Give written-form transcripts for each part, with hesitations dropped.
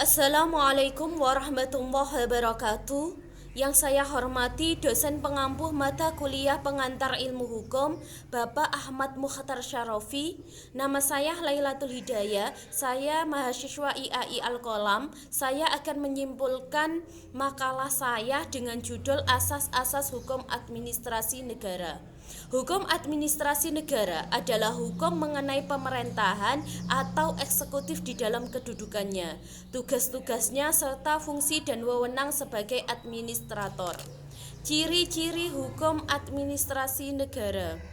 Assalamualaikum warahmatullahi wabarakatuh. Yang saya hormati dosen pengampuh mata kuliah pengantar ilmu hukum Bapak Ahmad Mukhtar Syarafi. Nama saya Lailatul Hidayah. Saya mahasiswa IAI Al-Qalam. Saya akan menyimpulkan makalah saya dengan judul Asas-asas Hukum Administrasi Negara. Hukum administrasi negara adalah hukum mengenai pemerintahan atau eksekutif di dalam kedudukannya, tugas-tugasnya serta fungsi dan wewenang sebagai administrator. Ciri-ciri hukum administrasi negara.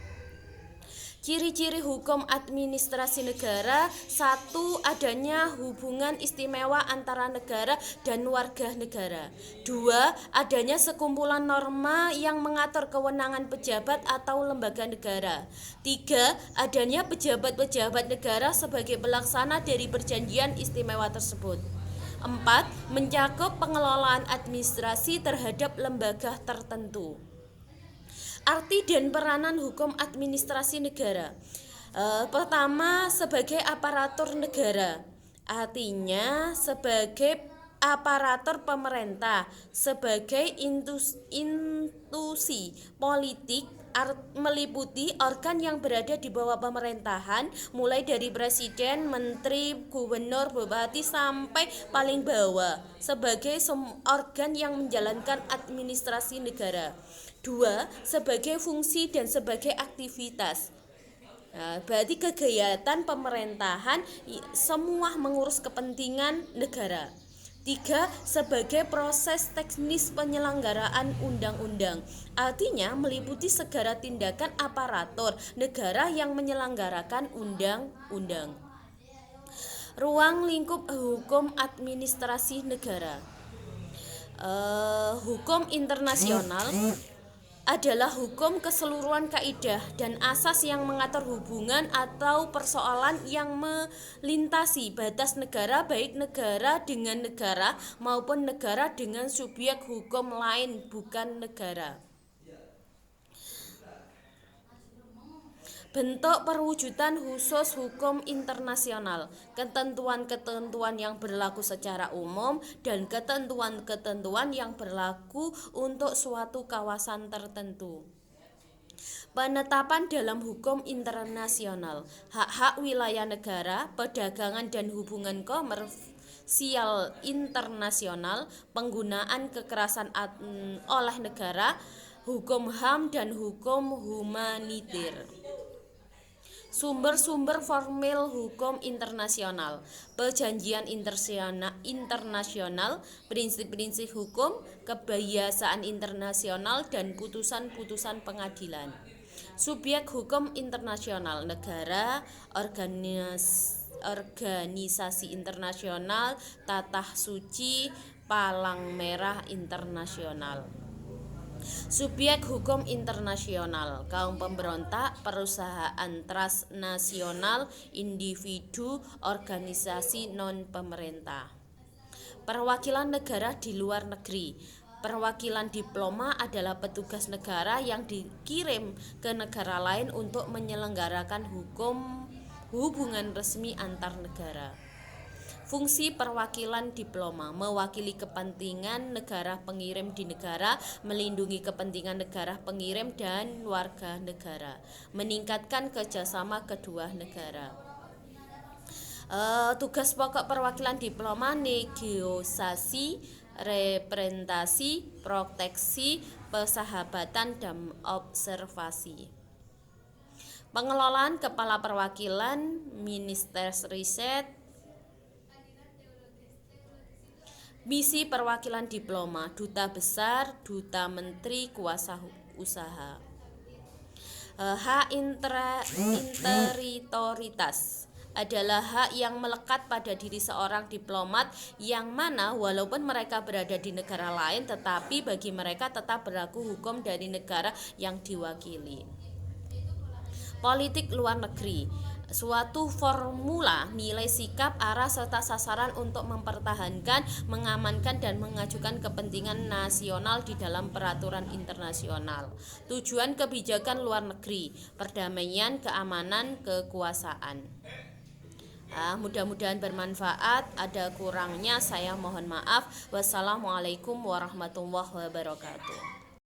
Ciri-ciri hukum administrasi negara: 1. Adanya hubungan istimewa antara negara dan warga negara. 2. Adanya sekumpulan norma yang mengatur kewenangan pejabat atau lembaga negara. 3. Adanya pejabat-pejabat negara sebagai pelaksana dari perjanjian istimewa tersebut. 4. Mencakup pengelolaan administrasi terhadap lembaga tertentu. Arti dan peranan hukum administrasi negara. Pertama, sebagai aparatur negara. Artinya sebagai aparatur pemerintah, sebagai institusi politik meliputi organ yang berada di bawah pemerintahan, mulai dari presiden, menteri, gubernur, bupati sampai paling bawah, sebagai organ yang menjalankan administrasi negara. 2. Sebagai fungsi dan sebagai aktivitas. Berarti kegiatan pemerintahan semua mengurus kepentingan negara. 3. Sebagai proses teknis penyelenggaraan undang-undang. Artinya meliputi segala tindakan aparatur negara yang menyelenggarakan undang-undang. Ruang lingkup hukum administrasi negara. Hukum internasional adalah hukum keseluruhan kaidah dan asas yang mengatur hubungan atau persoalan yang melintasi batas negara, baik negara dengan negara maupun negara dengan subjek hukum lain bukan negara. Bentuk perwujudan khusus hukum internasional: ketentuan-ketentuan yang berlaku secara umum dan ketentuan-ketentuan yang berlaku untuk suatu kawasan tertentu. Penetapan dalam hukum internasional: hak-hak wilayah negara, perdagangan dan hubungan komersial internasional, penggunaan kekerasan oleh negara, hukum HAM dan hukum humaniter. Sumber-sumber formil hukum internasional: perjanjian internasional, prinsip-prinsip hukum, kebiasaan internasional, dan putusan-putusan pengadilan. Subjek hukum internasional: negara, organisasi internasional, Tatah Suci, Palang Merah Internasional. Subjek hukum internasional: kaum pemberontak, perusahaan transnasional, individu, organisasi non-pemerintah. Perwakilan negara di luar negeri. Perwakilan diploma adalah petugas negara yang dikirim ke negara lain untuk menyelenggarakan hubungan resmi antar negara. Fungsi perwakilan diploma: mewakili kepentingan negara pengirim di negara, melindungi kepentingan negara pengirim dan warga negara, meningkatkan kerjasama kedua negara. Tugas pokok perwakilan diploma: negosiasi, representasi, proteksi, persahabatan, dan observasi. Pengelolaan kepala perwakilan: Minister Riset. Misi perwakilan diploma: duta besar, duta menteri, kuasa usaha. Hak interitoritas adalah hak yang melekat pada diri seorang diplomat, yang mana walaupun mereka berada di negara lain tetapi bagi mereka tetap berlaku hukum dari negara yang diwakili. Politik luar negeri: suatu formula nilai sikap, arah, serta sasaran untuk mempertahankan, mengamankan, dan mengajukan kepentingan nasional di dalam peraturan internasional. Tujuan kebijakan luar negeri: perdamaian, keamanan, kekuasaan. Mudah-mudahan bermanfaat. Ada kurangnya saya mohon maaf. Wassalamualaikum warahmatullahi wabarakatuh.